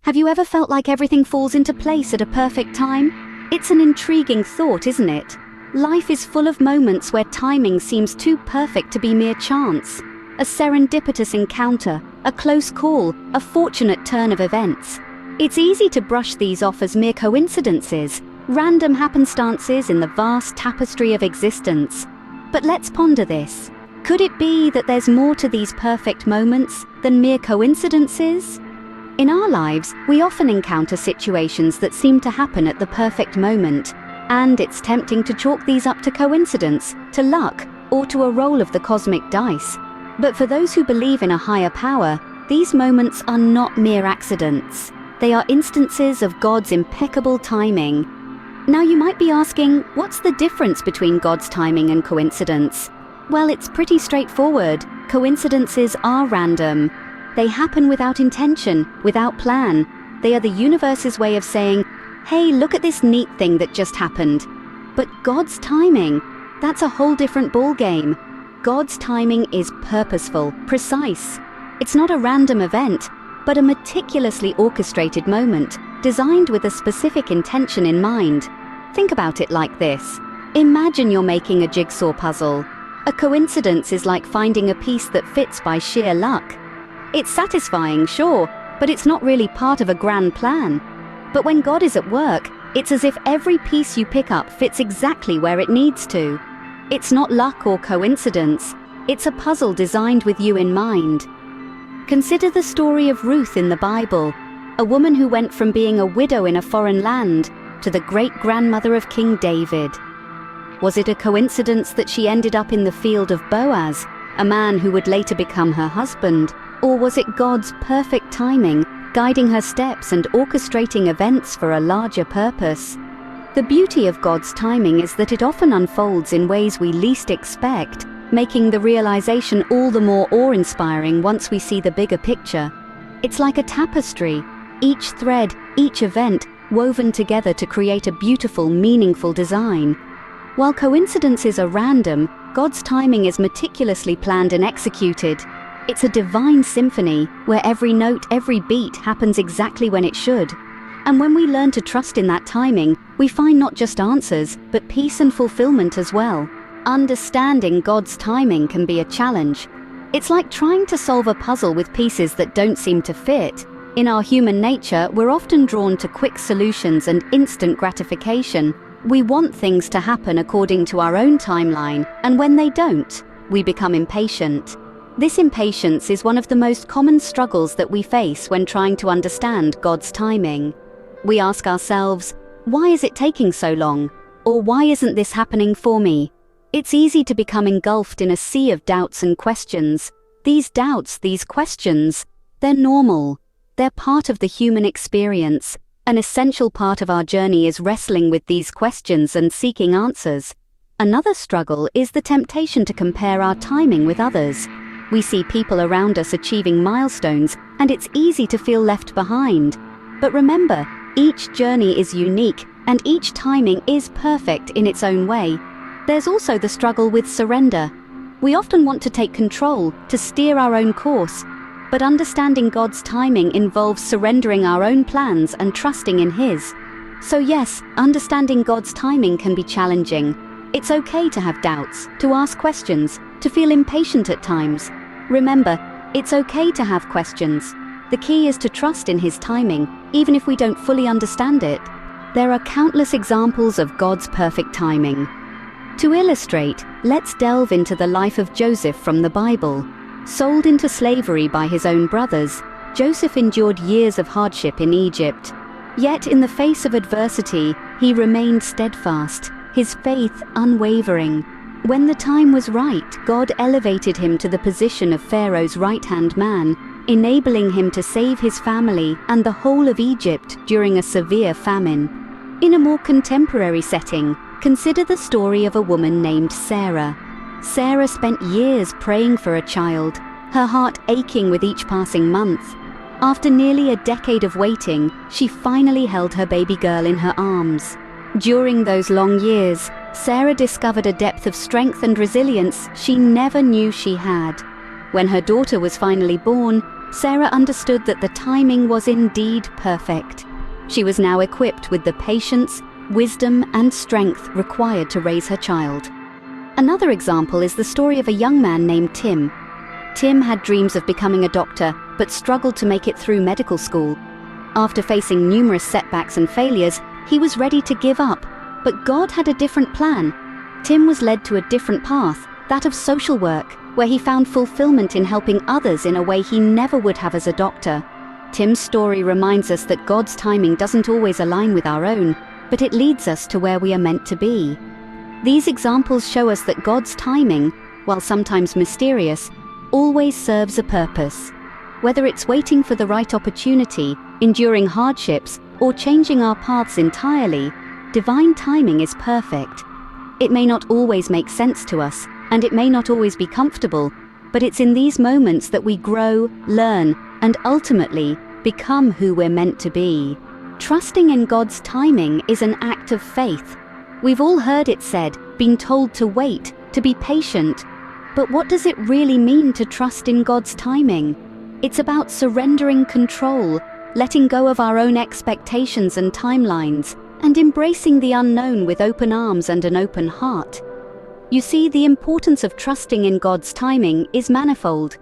Have you ever felt like everything falls into place at a perfect time? It's an intriguing thought, isn't it? Life is full of moments where timing seems too perfect to be mere chance. A serendipitous encounter, a close call, a fortunate turn of events. It's easy to brush these off as mere coincidences, random happenstances in the vast tapestry of existence. But let's ponder this. Could it be that there's more to these perfect moments than mere coincidences? In our lives, we often encounter situations that seem to happen at the perfect moment, and it's tempting to chalk these up to coincidence, to luck, or to a roll of the cosmic dice. But for those who believe in a higher power, these moments are not mere accidents. They are instances of God's impeccable timing. Now you might be asking, what's the difference between God's timing and coincidence? Well, it's pretty straightforward. Coincidences are random. They happen without intention, without plan. They are the universe's way of saying, hey, look at this neat thing that just happened. But God's timing, that's a whole different ballgame. God's timing is purposeful, precise. It's not a random event, but a meticulously orchestrated moment, designed with a specific intention in mind. Think about it like this. Imagine you're making a jigsaw puzzle. A coincidence is like finding a piece that fits by sheer luck. It's satisfying, sure, but it's not really part of a grand plan. But when God is at work, it's as if every piece you pick up fits exactly where it needs to. It's not luck or coincidence. It's a puzzle designed with you in mind. Consider the story of Ruth in the Bible, a woman who went from being a widow in a foreign land to the great-grandmother of King David. Was it a coincidence that she ended up in the field of Boaz, a man who would later become her husband? Or was it God's perfect timing, guiding her steps and orchestrating events for a larger purpose? The beauty of God's timing is that it often unfolds in ways we least expect, making the realization all the more awe-inspiring once we see the bigger picture. It's like a tapestry, each thread, each event, woven together to create a beautiful, meaningful design. While coincidences are random, God's timing is meticulously planned and executed. It's a divine symphony where every note, every beat happens exactly when it should. And when we learn to trust in that timing, we find not just answers, but peace and fulfillment as well. Understanding God's timing can be a challenge. It's like trying to solve a puzzle with pieces that don't seem to fit. In our human nature, we're often drawn to quick solutions and instant gratification. We want things to happen according to our own timeline, and when they don't, we become impatient. This impatience is one of the most common struggles that we face when trying to understand God's timing. We ask ourselves, why is it taking so long? Or why isn't this happening for me? It's easy to become engulfed in a sea of doubts and questions. These doubts, these questions, they're normal. They're part of the human experience. An essential part of our journey is wrestling with these questions and seeking answers. Another struggle is the temptation to compare our timing with others. We see people around us achieving milestones, and it's easy to feel left behind. But remember, each journey is unique, and each timing is perfect in its own way. There's also the struggle with surrender. We often want to take control, to steer our own course, but understanding God's timing involves surrendering our own plans and trusting in His. So yes, understanding God's timing can be challenging. It's okay to have doubts, to ask questions, to feel impatient at times. Remember, it's okay to have questions. The key is to trust in His timing, even if we don't fully understand it. There are countless examples of God's perfect timing. To illustrate, let's delve into the life of Joseph from the Bible. Sold into slavery by his own brothers, Joseph endured years of hardship in Egypt. Yet in the face of adversity, he remained steadfast, his faith unwavering. When the time was right, God elevated him to the position of Pharaoh's right-hand man, enabling him to save his family and the whole of Egypt during a severe famine. In a more contemporary setting, consider the story of a woman named Sarah. Sarah spent years praying for a child, her heart aching with each passing month. After nearly a decade of waiting, she finally held her baby girl in her arms. During those long years, Sarah discovered a depth of strength and resilience she never knew she had. When her daughter was finally born, Sarah understood that the timing was indeed perfect. She was now equipped with the patience, wisdom, and strength required to raise her child. Another example is the story of a young man named Tim. Tim had dreams of becoming a doctor, but struggled to make it through medical school. After facing numerous setbacks and failures, he was ready to give up, but God had a different plan. Tim was led to a different path, that of social work, where he found fulfillment in helping others in a way he never would have as a doctor. Tim's story reminds us that God's timing doesn't always align with our own, but it leads us to where we are meant to be. These examples show us that God's timing, while sometimes mysterious, always serves a purpose. Whether it's waiting for the right opportunity, enduring hardships, or changing our paths entirely, divine timing is perfect. It may not always make sense to us, and it may not always be comfortable, but it's in these moments that we grow, learn, and ultimately become who we're meant to be. Trusting in God's timing is an act of faith. We've all heard it said, been told to wait, to be patient. But what does it really mean to trust in God's timing? It's about surrendering control, letting go of our own expectations and timelines, and embracing the unknown with open arms and an open heart. You see, the importance of trusting in God's timing is manifold.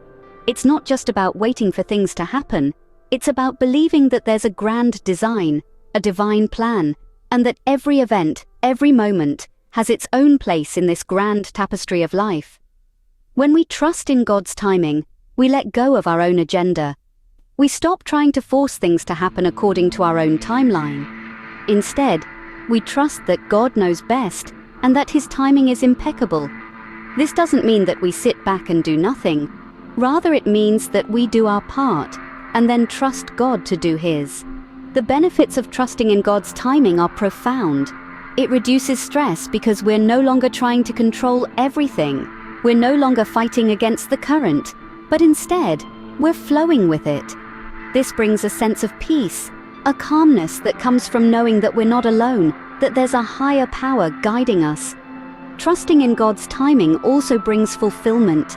It's not just about waiting for things to happen. It's about believing that there's a grand design, a divine plan, and that every event, every moment, has its own place in this grand tapestry of life. When we trust in God's timing, we let go of our own agenda. We stop trying to force things to happen according to our own timeline. Instead, we trust that God knows best and that His timing is impeccable. This doesn't mean that we sit back and do nothing. Rather, it means that we do our part and then trust God to do His. The benefits of trusting in God's timing are profound. It reduces stress because we're no longer trying to control everything. We're no longer fighting against the current, but instead, we're flowing with it. This brings a sense of peace, a calmness that comes from knowing that we're not alone, that there's a higher power guiding us. Trusting in God's timing also brings fulfillment.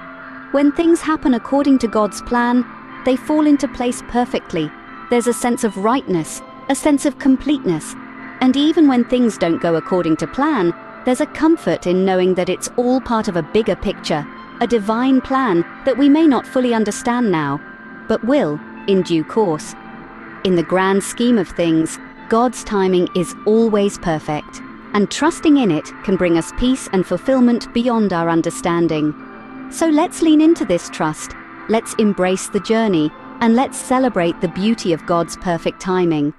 When things happen according to God's plan, they fall into place perfectly. There's a sense of rightness, a sense of completeness. And even when things don't go according to plan, there's a comfort in knowing that it's all part of a bigger picture, a divine plan that we may not fully understand now, but will in due course. In the grand scheme of things, God's timing is always perfect, and trusting in it can bring us peace and fulfillment beyond our understanding. So let's lean into this trust, let's embrace the journey, and let's celebrate the beauty of God's perfect timing.